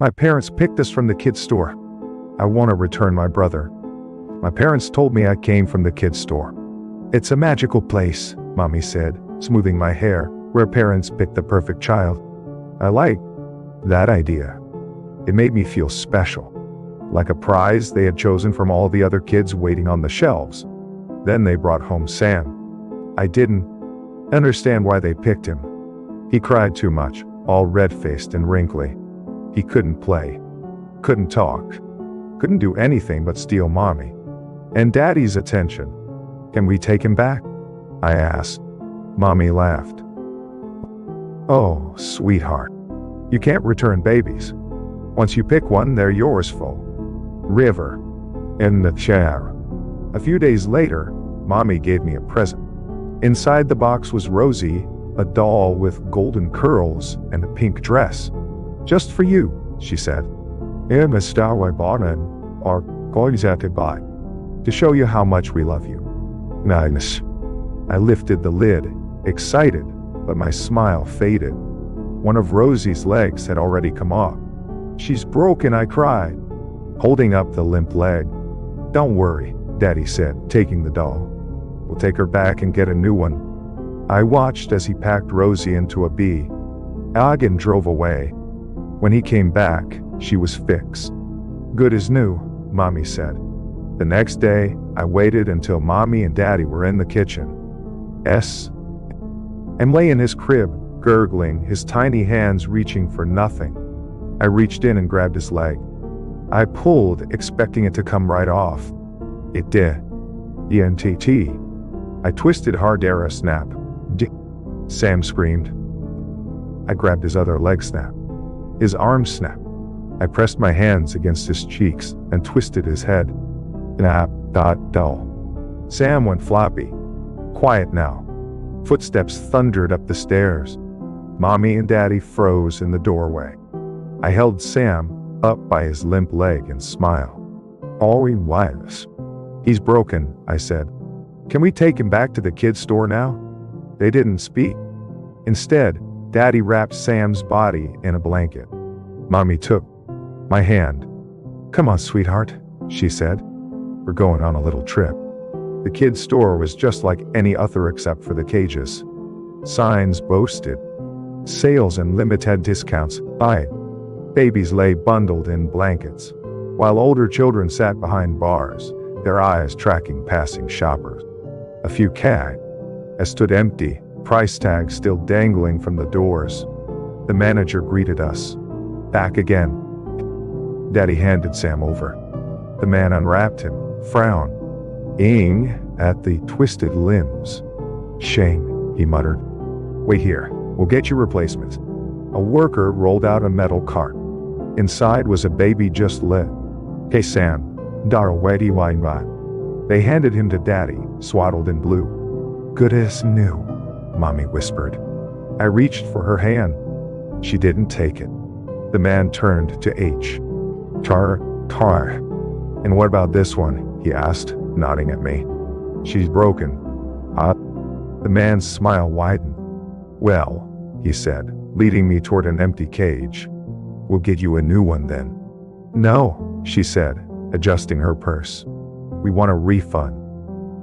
My parents picked us from the kids' store. I want to return my brother. My parents told me I came from the kids' store. It's a magical place, Mommy said, smoothing my hair, where parents pick the perfect child. I like that idea. It made me feel special, like a prize they had chosen from all the other kids waiting on the shelves. Then they brought home Sam. I didn't understand why they picked him. He cried too much, all red-faced and wrinkly. He couldn't play, couldn't talk, couldn't do anything but steal Mommy and Daddy's attention. Can we take him back? I asked. Mommy laughed. Oh, sweetheart. You can't return babies. Once you pick one, they're yours full. River. In the chair. A few days later, Mommy gave me a present. Inside the box was Rosie, a doll with golden curls and a pink dress. Just for you, she said. I'm a star I bought and are going to buy. To show you how much we love you. Nice. I lifted the lid, excited, but my smile faded. One of Rosie's legs had already come off. She's broken, I cried, holding up the limp leg. Don't worry, Daddy said, taking the doll. We'll take her back and get a new one. I watched as he packed Rosie into a bee. and drove away. When he came back, she was fixed. Good as new, Mommy said. The next day, I waited until Mommy and Daddy were in the kitchen. I'm laying in his crib, gurgling, his tiny hands reaching for nothing. I reached in and grabbed his leg. I pulled, expecting it to come right off. It did. ENTT. I twisted hard, a snap. Sam screamed. I grabbed his other leg, snap. His arm snapped. I pressed my hands against his cheeks and twisted his head. Dull. Sam went floppy. Quiet now. Footsteps thundered up the stairs. Mommy and Daddy froze in the doorway. I held Sam up by his limp leg and smiled. All in wireless. He's broken, I said. Can we take him back to the kids' store now? They didn't speak. Instead, Daddy wrapped Sam's body in a blanket. Mommy took my hand. Come on, sweetheart, she said. We're going on a little trip. The kids' store was just like any other except for the cages. Signs boasted sales and limited discounts. Babies lay bundled in blankets, while older children sat behind bars, their eyes tracking passing shoppers. A few cats stood empty, price tags still dangling from the doors. The manager greeted us. Back again. Daddy handed Sam over. The man unwrapped him, frowned, at the twisted limbs. Shame, he muttered. Wait here, we'll get you replacements. A worker rolled out a metal cart. Inside was a baby just lit. Hey Sam, Darwedi wine. They handed him to Daddy, swaddled in blue. Good as new, Mommy whispered. I reached for her hand. She didn't take it. The man turned to H. Tar. And what about this one? He asked, nodding at me. She's broken. The man's smile widened. Well, he said, leading me toward an empty cage. We'll get you a new one then. No, she said, adjusting her purse. We want a refund.